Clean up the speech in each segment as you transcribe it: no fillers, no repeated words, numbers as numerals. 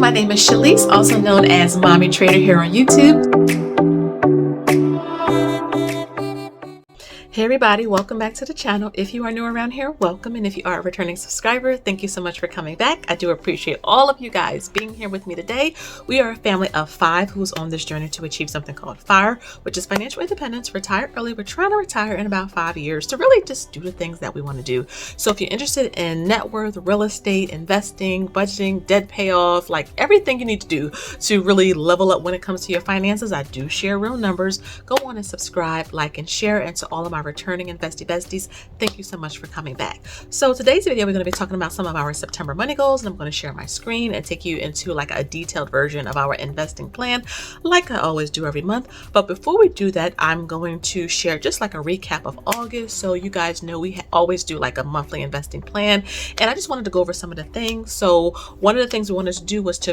my name is Shalise, also known as Mommy Trader here on YouTube. Hey everybody, welcome back to the channel. If you are new around here, welcome. And if you are a returning subscriber, thank you so much for coming back. I do appreciate all of you guys being here with me today. We are a family of 5 who's on this journey to achieve something called FIRE, which is financial independence, retire early. We're trying to retire in about 5 years to really just do the things that we want to do. So if you're interested in net worth, real estate, investing, budgeting, debt payoff, like everything you need to do to really level up when it comes to your finances, I do share real numbers. Go on and subscribe, like, and share. And to all of my returning investie besties, thank you so much for coming back. So today's video, we're going to be talking about some of our September money goals, and I'm going to share my screen and take you into like a detailed version of our investing plan, like I always do every month. But before we do that, I'm going to share just like a recap of August. So you guys know we always do like a monthly investing plan, and I just wanted to go over some of the things. So one of the things we wanted to do was to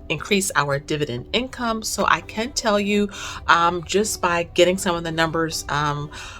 increase our dividend income. So I can tell you just by getting some of the numbers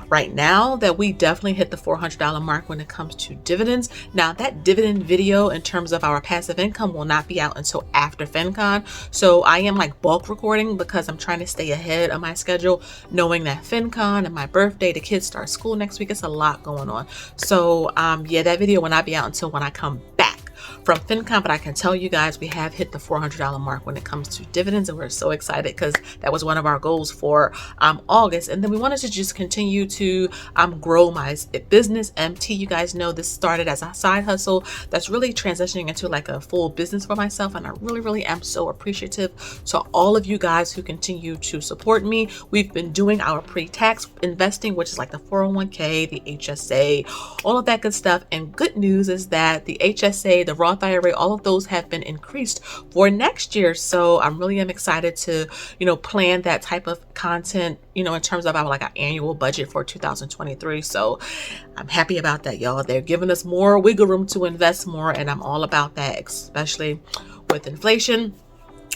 right now that we definitely hit the $400 mark when it comes to dividends. Now that dividend video in terms of our passive income will not be out until after FinCon. So I am like bulk recording because I'm trying to stay ahead of my schedule, knowing that FinCon and my birthday, the kids start school next week. It's a lot going on. So yeah, that video will not be out until when I come back from FinCon, but I can tell you guys we have hit the $400 mark when it comes to dividends, and we're so excited because that was one of our goals for August. And then we wanted to just continue to grow my business, MT. You guys know this started as a side hustle that's really transitioning into like a full business for myself, and I really am so appreciative to all of you guys who continue to support me. We've been doing our pre-tax investing, which is like the 401k, the HSA, all of that good stuff. And good news is that the HSA, the Roth IRA, all of those have been increased for next year. So I'm really excited to, plan that type of content, in terms of our annual budget for 2023. So I'm happy about that, y'all. They're giving us more wiggle room to invest more, and I'm all about that, especially with inflation.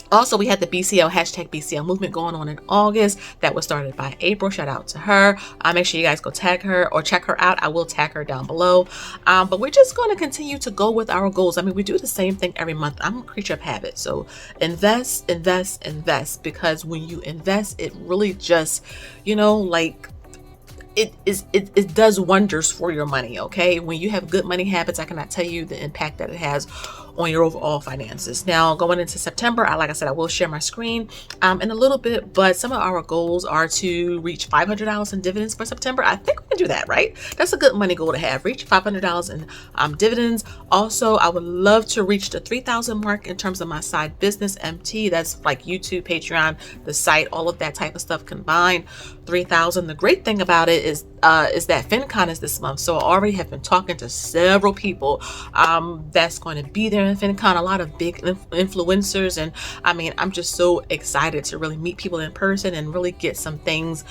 Also, we had the BCL, #BCL movement going on in August. That was started by April. Shout out to her. Make sure you guys go tag her or check her out. I will tag her down below. But we're just going to continue to go with our goals. I mean, we do the same thing every month. I'm a creature of habit. So invest, because when you invest, it really just, it does wonders for your money. Okay, when you have good money habits, I cannot tell you the impact that it has on your overall finances. Now going into September, like I said, I will share my screen in a little bit, but some of our goals are to reach $500 in dividends for September. I think we can do that, right? That's a good money goal to have, reach $500 in dividends. Also, I would love to reach the 3,000 mark in terms of my side business, MT. That's like YouTube, Patreon, the site, all of that type of stuff combined. 3,000. The great thing about it is that FinCon is this month. So I already have been talking to several people that's going to be there in FinCon, a lot of big influencers. And I mean, I'm just so excited to really meet people in person and really get some things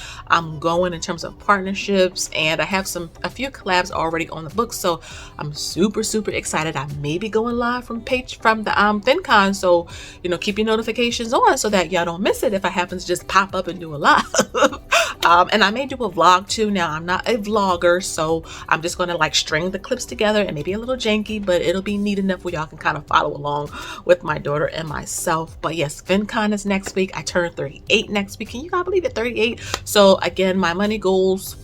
going in terms of partnerships. And I have a few collabs already on the books. So I'm super excited. I may be going live from the FinCon. So, keep your notifications on so that y'all don't miss it if I happen to just pop up and do a live. And I may do a vlog too. Now, I'm not a vlogger, so I'm just going to string the clips together, and maybe a little janky, but it'll be neat enough where y'all can kind of follow along with my daughter and myself. But yes, FinCon is next week. I turn 38 next week. Can you guys believe it? 38. So again, my money goals,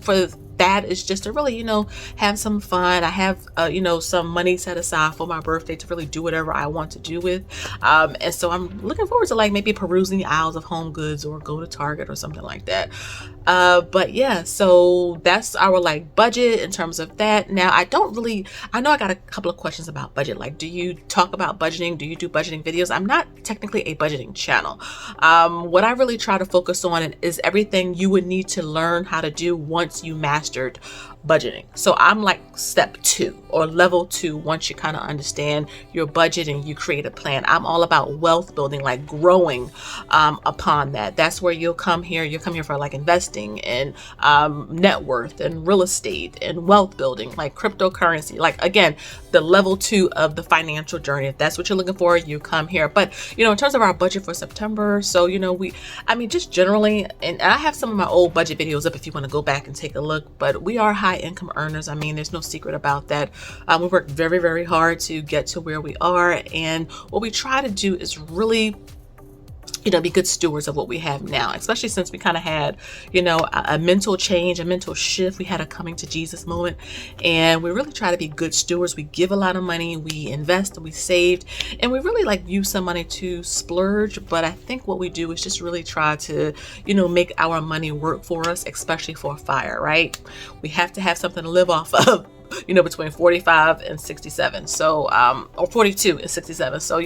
for that is just to really, have some fun. I have, some money set aside for my birthday to really do whatever I want to do with. And so I'm looking forward to maybe perusing the aisles of Home Goods or go to Target or something like that. But yeah, so that's our budget in terms of that. Now, I know I got a couple of questions about budget. Do you talk about budgeting? Do you do budgeting videos? I'm not technically a budgeting channel. What I really try to focus on is everything you would need to learn how to do once you mastered budgeting. So I'm step 2 or level 2. Once you kind of understand your budget and you create a plan, I'm all about wealth building, growing upon that. That's where you'll come here for investing and net worth and real estate and wealth building, cryptocurrency, again, the level 2 of the financial journey. If that's what you're looking for, you come here. But in terms of our budget for September, so just generally, and I have some of my old budget videos up if you want to go back and take a look, but we are high high income earners. I mean, there's no secret about that. We work very, very hard to get to where we are. And what we try to do is really be good stewards of what we have now, especially since we kind of had, a mental change, a mental shift. We had a coming to Jesus moment, and we really try to be good stewards. We give a lot of money, we invest, we saved, and we really use some money to splurge. But I think what we do is just really try to, make our money work for us, especially for a fire, right? We have to have something to live off of. Between 45 and 67. So, or 42 and 67. So,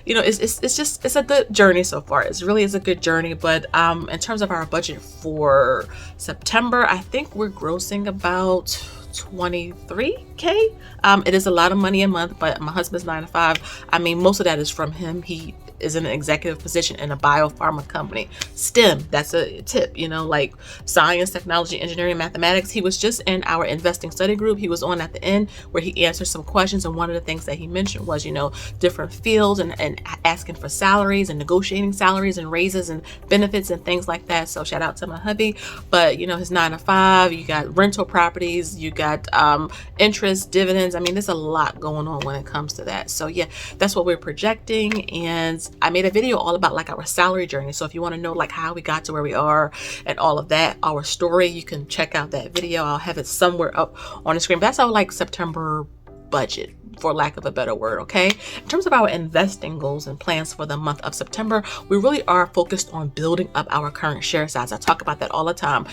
it's a good journey so far. It really is a good journey. But in terms of our budget for September, I think we're grossing about $23K. It is a lot of money a month, but my husband's 9 to 5. I mean, most of that is from him. He is in an executive position in a biopharma company. STEM, that's a tip, like science, technology, engineering, mathematics. He was just in our investing study group. He was on at the end where he answered some questions. And one of the things that he mentioned was, different fields and asking for salaries and negotiating salaries and raises and benefits and things like that. So shout out to my hubby. But, his 9 to 5, you got rental properties, you got interest, dividends. I mean, there's a lot going on when it comes to that. So yeah, that's what we're projecting. And I made a video all about our salary journey. So if you want to know how we got to where we are and all of that, our story, you can check out that video. I'll have it somewhere up on the screen. But that's our September budget, for lack of a better word. Okay. In terms of our investing goals and plans for the month of September, we really are focused on building up our current share size. I talk about that all the time,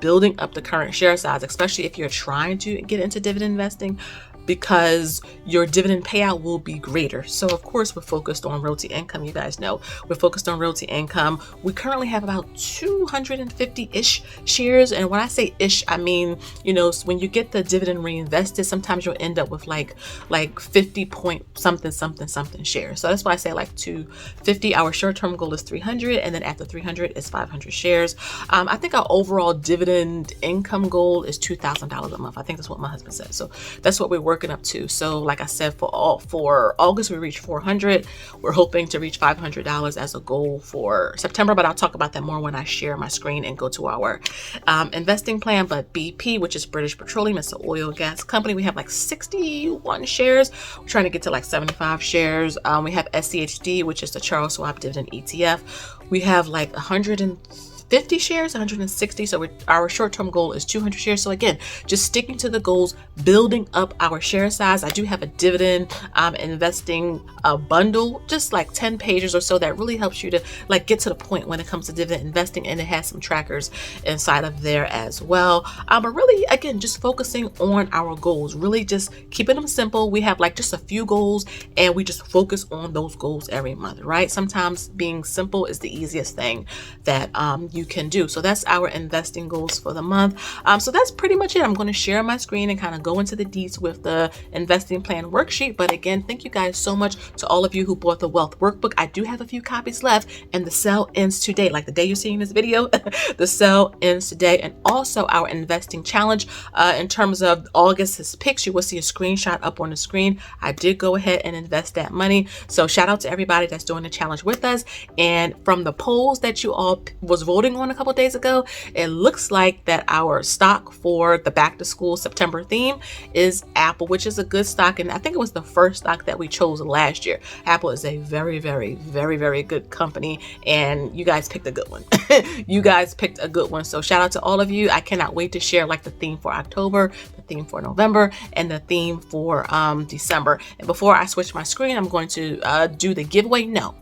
building up the current share size, especially if you're trying to get into dividend investing, because your dividend payout will be greater. So of course, we're focused on realty income. You guys know we're focused on realty income. We currently have about 250-ish shares. And when I say ish, I mean, when you get the dividend reinvested, sometimes you'll end up with like 50 point something shares. So that's why I say 250. Our short-term goal is 300. And then after 300 is 500 shares. I think our overall dividend income goal is $2,000 a month. I think that's what my husband said. So that's what we're working up to. So like I said, for August, we reached 400. We're hoping to reach $500 as a goal for September, but I'll talk about that more when I share my screen and go to our investing plan. But BP, which is British Petroleum, it's an oil gas company. We have 61 shares. We're trying to get to 75 shares. We have SCHD, which is the Charles Schwab Dividend ETF. We have 150 shares, 160. So our short-term goal is 200 shares. So again, just sticking to the goals, building up our share size. I do have a dividend investing bundle, just 10 pages or so, that really helps you to get to the point when it comes to dividend investing, and it has some trackers inside of there as well. But really, again, just focusing on our goals, really just keeping them simple. We have just a few goals, and we just focus on those goals every month, right? Sometimes being simple is the easiest thing that you can do. So that's our investing goals for the month. So that's pretty much it. I'm going to share my screen and kind of go into the deets with the investing plan worksheet. But again, thank you guys so much to all of you who bought the wealth workbook. I do have a few copies left, and the sale ends today. The day you're seeing this video, the sale ends today. And also our investing challenge, in terms of August's picks, you will see a screenshot up on the screen. I did go ahead and invest that money. So shout out to everybody that's doing the challenge with us. And from the polls that you all was voting on a couple days ago, it looks like that our stock for the back to school September theme is Apple, which is a good stock. And I think it was the first stock that we chose last year. Apple is a very, very, very, very good company, and you guys picked a good one. You guys picked a good one. So shout out to all of you. I cannot wait to share the theme for October, the theme for November, and the theme for December. And before I switch my screen, I'm going to do the giveaway. No,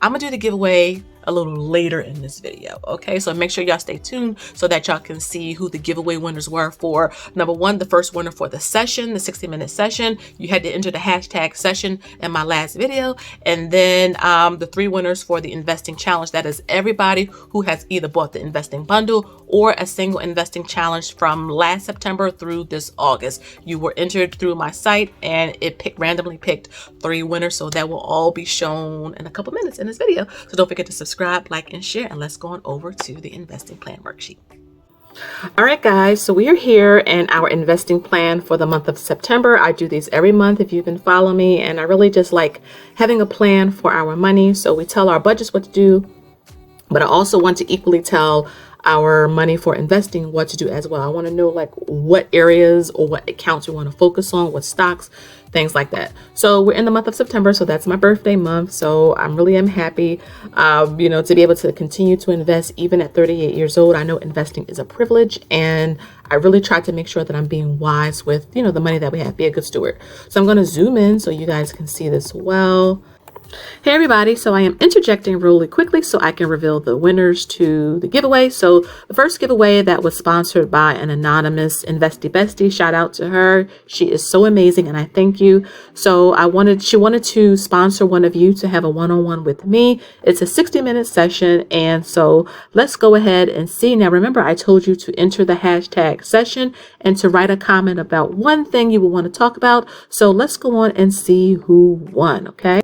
I'm gonna do the giveaway a little later in this video. Okay, so make sure y'all stay tuned so that y'all can see who the giveaway winners were for. Number one, the first winner for the session, the 60-minute session. You had to enter the hashtag session in my last video. And then the 3 winners for the investing challenge. That is everybody who has either bought the investing bundle or a single investing challenge from last September through this August. You were entered through my site, and it randomly picked 3 winners. So that will all be shown in a couple minutes in this video. So don't forget to subscribe, like, and share, and let's go on over to the investing plan worksheet. All right, guys, so we are here in our investing plan for the month of September. I do these every month if you can follow me, and I really just like having a plan for our money. So we tell our budgets what to do, but I also want to equally tell our money for investing, what to do as well. I want to know like what areas or what accounts we want to focus on, what stocks, things like that. So we're in the month of September, so that's my birthday month. So I'm really am happy, you know, to be able to continue to invest even at 38 years old. I know investing is a privilege, and I really try to make sure that I'm being wise with, you know, the money that we have, be a good steward. So I'm going to zoom in so you guys can see this well. Hey everybody, so I am interjecting really quickly so I can reveal the winners to the giveaway. So the first giveaway that was sponsored by an anonymous investie bestie, shout out to her. She is so amazing and I thank you. So she wanted to sponsor one of you to have a one-on-one with me. It's a 60-minute session, and so let's go ahead and see. Now remember, I told you to enter the hashtag session and to write a comment about one thing you will want to talk about. So let's go on and see who won, okay?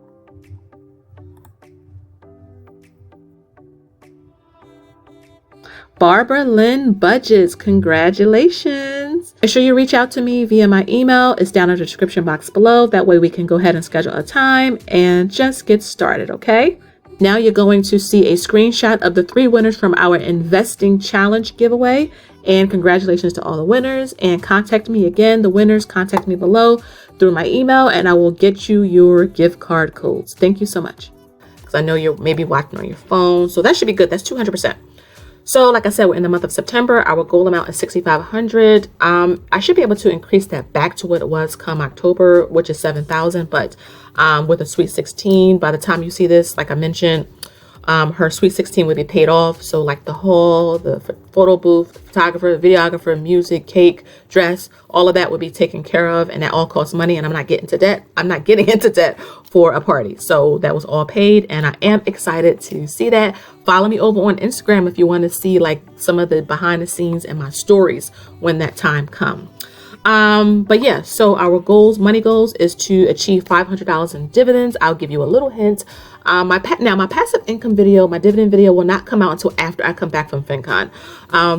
Barbara Lynn Budgets, congratulations. Make sure you reach out to me via my email. It's down in the description box below. That way we can go ahead and schedule a time and just get started, okay? Now you're going to see a screenshot of the 3 winners from our investing challenge giveaway. And congratulations to all the winners, and contact me again. The winners, contact me below through my email and I will get you your gift card codes. Thank you so much. Because I know you're maybe watching on your phone. So that should be good. That's 200%. So like I said, we're in the month of September. Our goal amount is $6,500. I should be able to increase that back to what it was come October, which is $7,000. But with a Sweet 16, by the time you see this, like I mentioned, her Sweet 16 would be paid off. So like the hall, the photo booth, photographer, videographer, music, cake, dress, all of that would be taken care of, and that all costs money, and I'm not getting into debt. I'm not getting into debt for a party. So that was all paid, and I am excited to see that. Follow me over on Instagram if you want to see like some of the behind the scenes and my stories when that time comes. But yeah, so our money goals is to achieve $500 in dividends. I'll give you a little hint. My passive income video, my dividend video will not come out until after I come back from FinCon.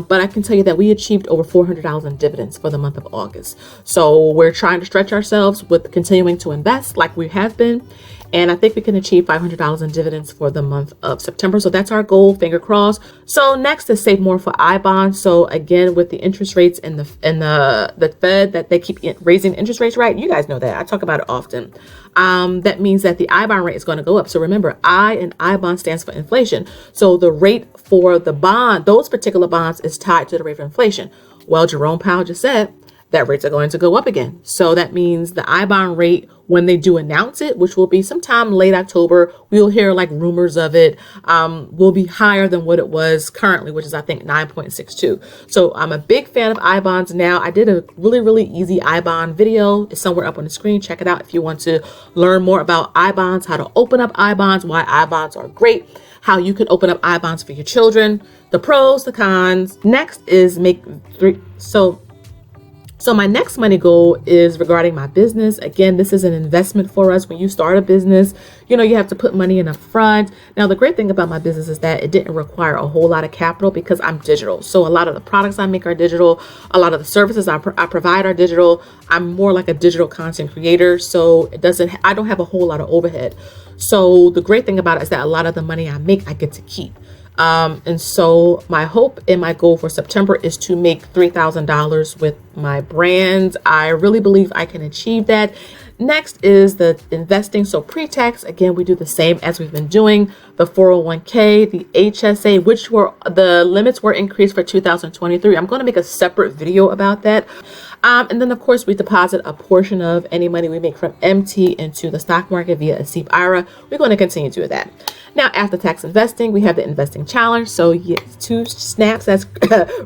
But I can tell you that we achieved over $400 in dividends for the month of August. So we're trying to stretch ourselves with continuing to invest like we have been. And I think we can achieve $500 in dividends for the month of September. So that's our goal, finger crossed. So next is save more for I-bonds. So again, with the interest rates and the Fed that they keep raising interest rates, right? You guys know that. I talk about it often. That means that the I-bond rate is going to go up. So remember, I-bond stands for inflation. So the rate for the bond, those particular bonds, is tied to the rate of inflation. Well, Jerome Powell just said that rates are going to go up again. So that means the I-bond rate, when they do announce it, which will be sometime late October, we'll hear like rumors of it, will be higher than what it was currently, which is I think 9.62. So I'm a big fan of I-bonds now. I did a really easy I-bond video. It's somewhere up on the screen. Check it out if you want to learn more about I-bonds, how to open up I-bonds, why I-bonds are great, how you can open up I-bonds for your children, the pros, the cons. Next is So my next money goal is regarding my business. Again, this is an investment for us. When you start a business, you know, you have to put money in up front. Now, the great thing about my business is that it didn't require a whole lot of capital because I'm digital. So a lot of the products I make are digital. A lot of the services I provide are digital. I'm more like a digital content creator. So I don't have a whole lot of overhead. So the great thing about it is that a lot of the money I make, I get to keep. And so my hope and my goal for September is to make $3,000 with my brands. I really believe I can achieve that. Next is the investing. So pre-tax, again, we do the same as we've been doing. The 401k, the HSA, which the limits were increased for 2023. I'm going to make a separate video about that. And then, of course, we deposit a portion of any money we make from MT into the stock market via a SEEP IRA. We're going to continue to do that. Now, after tax investing, we have the investing challenge. So yes, 2 snaps. That's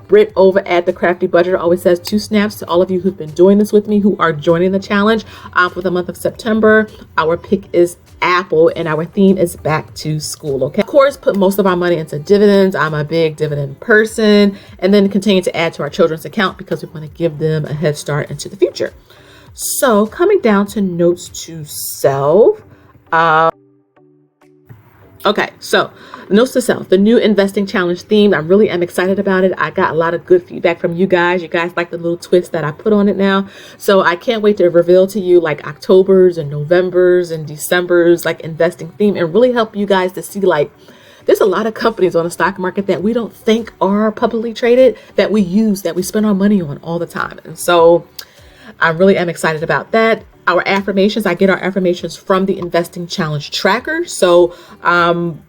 Britt over at the Crafty Budgeter always says 2 snaps to all of you who've been doing this with me, who are joining the challenge for the month of September. Our pick is Apple, and our theme is back to school. Okay, of course, put most of our money into dividends. I'm a big dividend person, and then continue to add to our children's account because we want to give them a head start into the future. So coming down to notes to self. Okay, so notes to self, the new investing challenge theme. I really am excited about it. I got a lot of good feedback from you guys. You guys like the little twist that I put on it now. So I can't wait to reveal to you like October's and November's and December's like investing theme, and really help you guys to see like there's a lot of companies on the stock market that we don't think are publicly traded, that we use, that we spend our money on all the time. And so I really am excited about that. Our affirmations, I get our affirmations from the Investing Challenge tracker. So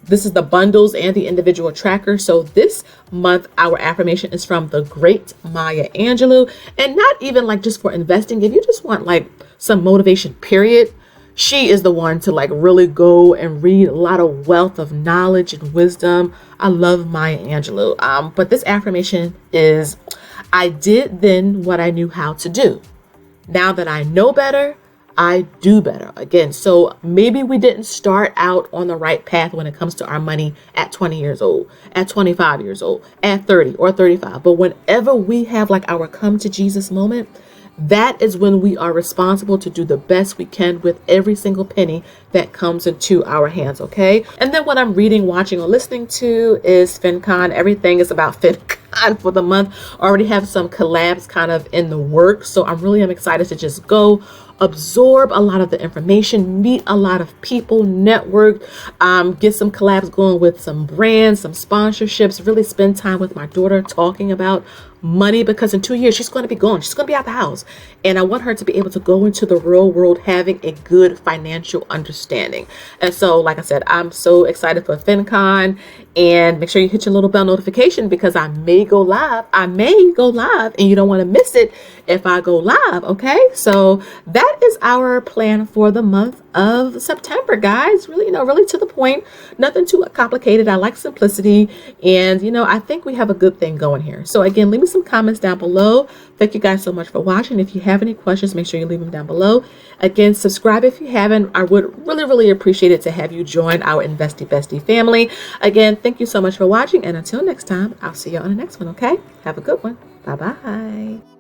this is the bundles and the individual tracker. So this month, our affirmation is from the great Maya Angelou, and not even like just for investing. If you just want like some motivation, period, she is the one to like really go and read a lot of wealth of knowledge and wisdom. I love Maya Angelou. But this affirmation is, I did then what I knew how to do. Now that I know better, I do better. Again, so maybe we didn't start out on the right path when it comes to our money at 20 years old, at 25 years old, at 30 or 35. But whenever we have like our come to Jesus moment, that is when we are responsible to do the best we can with every single penny that comes into our hands, okay? And then what I'm reading, watching, or listening to is FinCon. Everything is about FinCon for the month. I already have some collabs kind of in the works, so I'm excited to just go absorb a lot of the information, meet a lot of people, network, get some collabs going with some brands, some sponsorships, really spend time with my daughter talking about money, because in 2 years she's going to be gone. She's going to be out the house, and I want her to be able to go into the real world having a good financial understanding. And so, like I said, I'm so excited for FinCon, and make sure you hit your little bell notification, because I may go live, and you don't want to miss it if I go live. Okay, so that is our plan for the month of September, guys. Really, really to the point, nothing too complicated. I like simplicity, and I think we have a good thing going here. So again, leave me some comments down below. Thank you guys so much for watching. If you have any questions, make sure you leave them down below. Again, subscribe if you haven't. I would really appreciate it to have you join our Investie Bestie family. Again, thank you so much for watching, and until next time, I'll see you on the next one. Okay, have a good one. Bye bye.